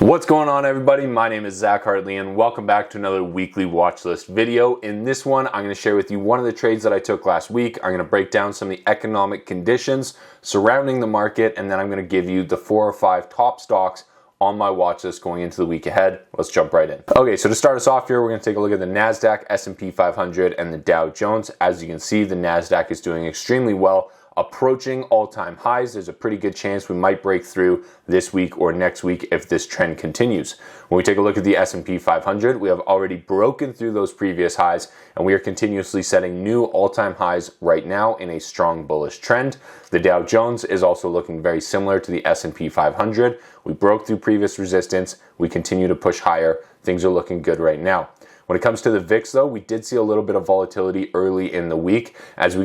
What's going on, everybody? My name is Zach Hartley and welcome back to another weekly watch list video. In this one, I'm going to share with you one of the trades that I took last week. I'm going to break down some of the economic conditions surrounding the market, and then I'm going to give you the 4 or 5 top stocks on my watch list going into the week ahead. Let's jump right in. Okay, so to start us off here, we're going to take a look at the NASDAQ, S&P 500, and the Dow Jones. As you can see, the NASDAQ is doing extremely well, approaching all-time highs. There's a pretty good chance we might break through this week or next week if this trend continues. When we take a look at the S&P 500, we have already broken through those previous highs, and we are continuously setting new all-time highs right now in a strong bullish trend. The Dow Jones is also looking very similar to the S&P 500. We broke through previous resistance. We continue to push higher. Things are looking good right now. When it comes to the VIX, though, we did see a little bit of volatility early in the week as we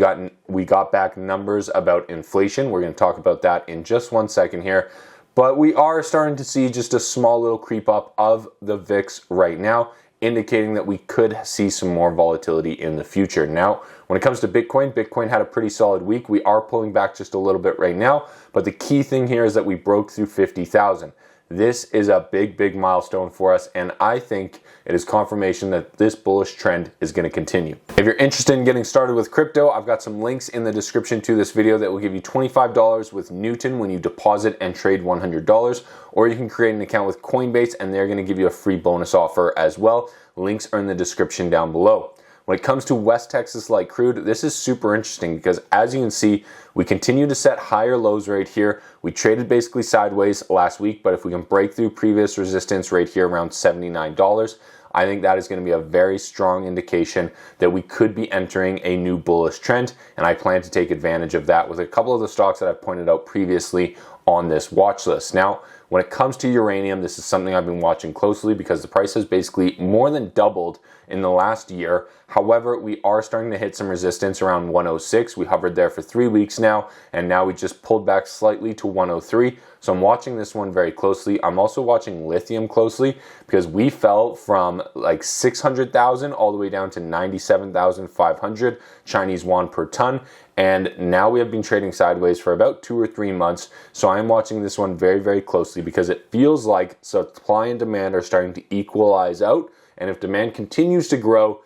got back numbers about inflation. We're going to talk about that in just one second here. But we are starting to see just a small little creep up of the VIX right now, indicating that we could see some more volatility in the future. Now, when it comes to Bitcoin, Bitcoin had a pretty solid week. We are pulling back just a little bit right now, but the key thing here is that we broke through 50,000. This is a big milestone for us, and I think it is confirmation that this bullish trend is going to continue. If you're interested in getting started with crypto, I've got some links in the description to this video that will give you $25 with Newton when you deposit and trade $100, or you can create an account with Coinbase and they're going to give you a free bonus offer as well. Links are in the description down below. When it comes to West Texas Light Crude, this is super interesting because as you can see, we continue to set higher lows right here. We traded basically sideways last week, but if we can break through previous resistance right here around $79, I think that is going to be a very strong indication that we could be entering a new bullish trend, and I plan to take advantage of that with a couple of the stocks that I've pointed out previously on this watch list. Now, when it comes to uranium, this is something I've been watching closely because the price has basically more than doubled in the last year. However, we are starting to hit some resistance around 106. We hovered there for 3 weeks now, and now we just pulled back slightly to 103. So I'm watching this one very closely. I'm also watching lithium closely because we fell from like 600,000 all the way down to 97,500 Chinese yuan per ton. And now we have been trading sideways for about 2 or 3 months. So I'm watching this one very closely because it feels like supply and demand are starting to equalize out. And if demand continues to grow,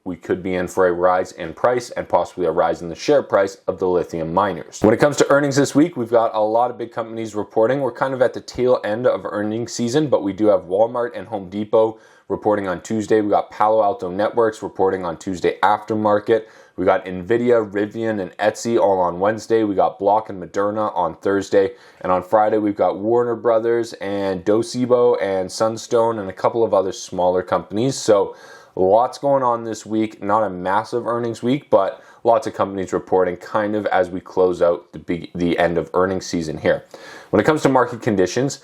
we could be in for a rise in price and possibly a rise in the share price of the lithium miners. When it comes to earnings this week, we've got a lot of big companies reporting. We're kind of at the tail end of earnings season, but we do have Walmart and Home Depot reporting on Tuesday. We got Palo Alto Networks reporting on Tuesday aftermarket. We got Nvidia, Rivian, and Etsy all on Wednesday. We got Block and Moderna on Thursday. And on Friday, we've got Warner Brothers and Docebo and Sunstone and a couple of other smaller companies. So lots going on this week. Not a massive earnings week, but lots of companies reporting kind of as we close out the end of earnings season here. When it comes to market conditions,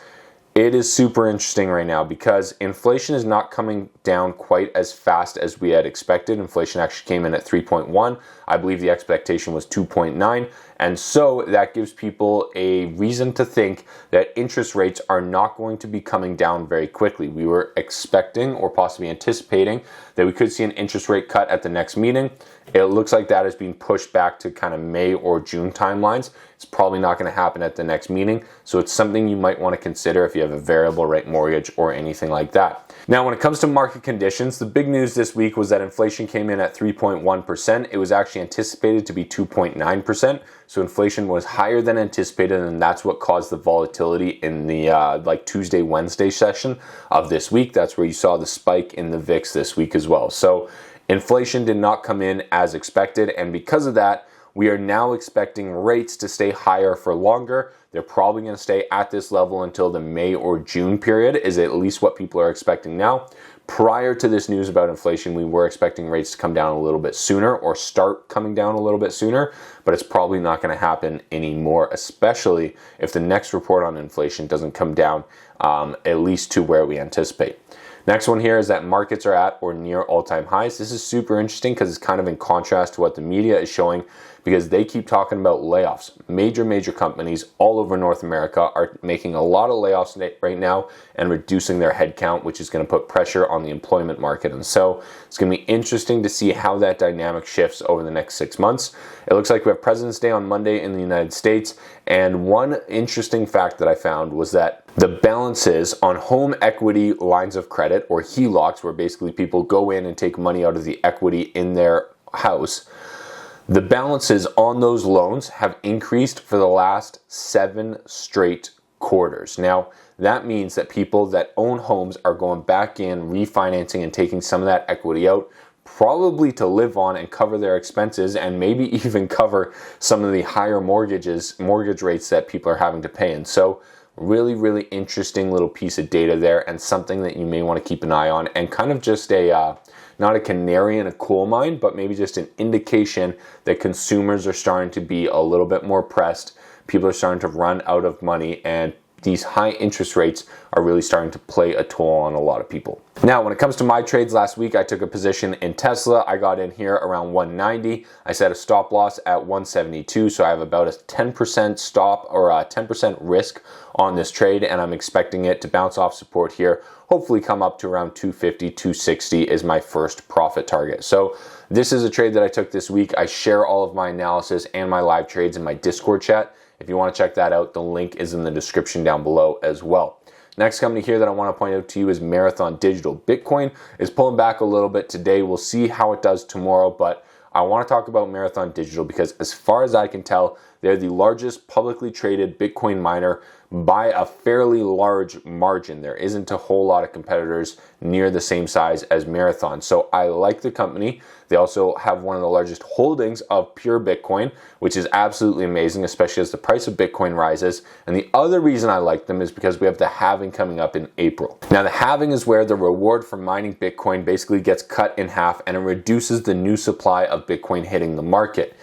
it is super interesting right now because inflation is not coming down quite as fast as we had expected. Inflation actually came in at 3.1. I believe the expectation was 2.9. And so that gives people a reason to think that interest rates are not going to be coming down very quickly. We were expecting or possibly anticipating that we could see an interest rate cut at the next meeting. It looks like that is being pushed back to kind of May or June timelines. It's probably not going to happen at the next meeting. So it's something you might want to consider if you have a variable rate mortgage or anything like that. Now, when it comes to market conditions, the big news this week was that inflation came in at 3.1%. It was actually anticipated to be 2.9%. So inflation was higher than anticipated, and that's what caused the volatility in the Tuesday, Wednesday session of this week. That's where you saw the spike in the VIX this week as well. So inflation did not come in as expected, and because of that, we are now expecting rates to stay higher for longer. They're probably going to stay at this level until the May or June period, is at least what people are expecting now. Prior to this news about inflation, we were expecting rates to come down a little bit sooner or start coming down a little bit sooner, but it's probably not going to happen anymore, especially if the next report on inflation doesn't come down at least to where we anticipate. Next one here is that markets are at or near all-time highs. This is super interesting because it's kind of in contrast to what the media is showing because they keep talking about layoffs. Major companies all over North America are making a lot of layoffs right now and reducing their headcount, which is going to put pressure on the employment market. And so it's going to be interesting to see how that dynamic shifts over the next 6 months. It looks like we have President's Day on Monday in the United States. And one interesting fact that I found was that The balances on home equity lines of credit, or HELOCs, where basically people go in and take money out of the equity in their house, the balances on those loans have increased for the last 7 straight quarters. Now, that means that people that own homes are going back in, refinancing, and taking some of that equity out, probably to live on and cover their expenses, and maybe even cover some of the higher mortgage rates that people are having to pay. And so really interesting little piece of data there, and something that you may want to keep an eye on, and kind of just a not a canary in a coal mine, but maybe just an indication that consumers are starting to be a little bit more pressed. People are starting to run out of money, and these high interest rates are really starting to play a toll on a lot of people. Now, when it comes to my trades last week, I took a position in Tesla. I got in here around 190. I set a stop loss at 172, so I have about a 10% stop, or a 10% risk on this trade, and I'm expecting it to bounce off support here, hopefully come up to around 250, 260 is my first profit target. So this is a trade that I took this week. I share all of my analysis and my live trades in my Discord chat. If you want to check that out, the link is in the description down below as well. Next company here that I want to point out to you is Marathon Digital. Bitcoin is pulling back a little bit today. We'll see how it does tomorrow, but I want to talk about Marathon Digital because as far as I can tell, they're the largest publicly traded Bitcoin miner by a fairly large margin. There isn't a whole lot of competitors near the same size as Marathon. So I like the company. They also have one of the largest holdings of pure Bitcoin, which is absolutely amazing, especially as the price of Bitcoin rises. And the other reason I like them is because we have the halving coming up in April. Now, the halving is where the reward for mining Bitcoin basically gets cut in half, and it reduces the new supply of Bitcoin hitting the market.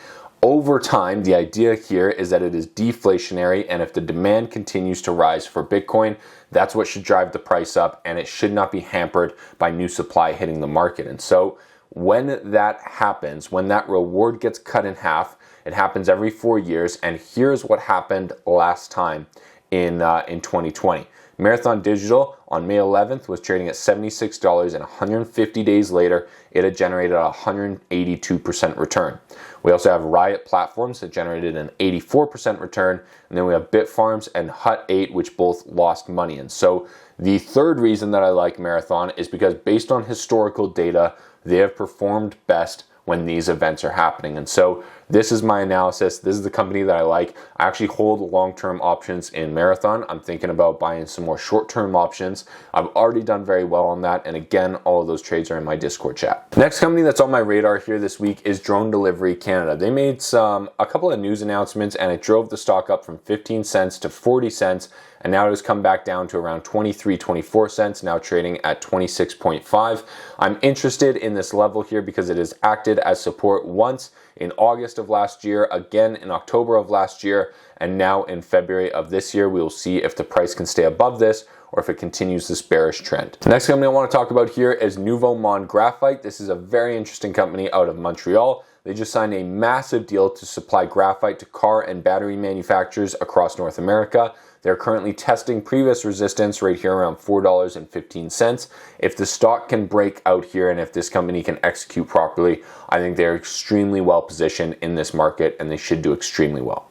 Over time, the idea here is that it is deflationary, and if the demand continues to rise for Bitcoin, that's what should drive the price up, and it should not be hampered by new supply hitting the market. And so when that happens, when that reward gets cut in half, it happens every 4 years, and here's what happened last time in 2020. Marathon Digital on May 11th was trading at $76, and 150 days later, it had generated a 182% return. We also have Riot Platforms that generated an 84% return, and then we have Bitfarms and Hut8, which both lost money. And so the third reason that I like Marathon is because based on historical data, they have performed best when these events are happening. And so this is my analysis. This is the company that I like. I actually hold long-term options in Marathon. I'm thinking about buying some more short-term options. I've already done very well on that. And again, all of those trades are in my Discord chat. Next company that's on my radar here this week is Drone Delivery Canada. They made a couple of news announcements, and it drove the stock up from 15 cents to 40 cents. And now it has come back down to around 23, 24 cents, now trading at 26.5. I'm interested in this level here because it has acted as support once in August of last year, again in October of last year, and now in February of this year. We will see if the price can stay above this or if it continues this bearish trend. The next company I want to talk about here is Nouveau Monde Graphite. This is a very interesting company out of Montreal. They just signed a massive deal to supply graphite to car and battery manufacturers across North America. They're currently testing previous resistance right here around $4.15. If the stock can break out here and if this company can execute properly, I think they're extremely well positioned in this market, and they should do extremely well.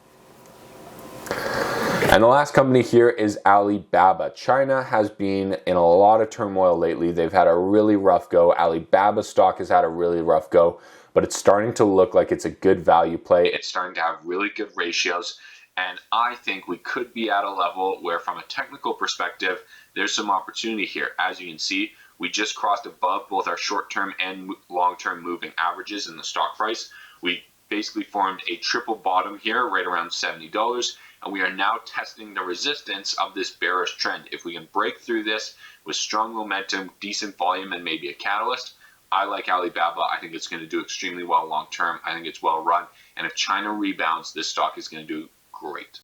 And the last company here is Alibaba. China has been in a lot of turmoil lately. They've had a really rough go. Alibaba stock has had a really rough go, but it's starting to look like it's a good value play. It's starting to have really good ratios. And I think we could be at a level where, from a technical perspective, there's some opportunity here. As you can see, we just crossed above both our short-term and long-term moving averages in the stock price. We basically formed a triple bottom here right around $70, and we are now testing the resistance of this bearish trend. If we can break through this with strong momentum, decent volume, and maybe a catalyst, I like Alibaba. I think it's going to do extremely well long-term. I think it's well run. And if China rebounds, this stock is going to do great.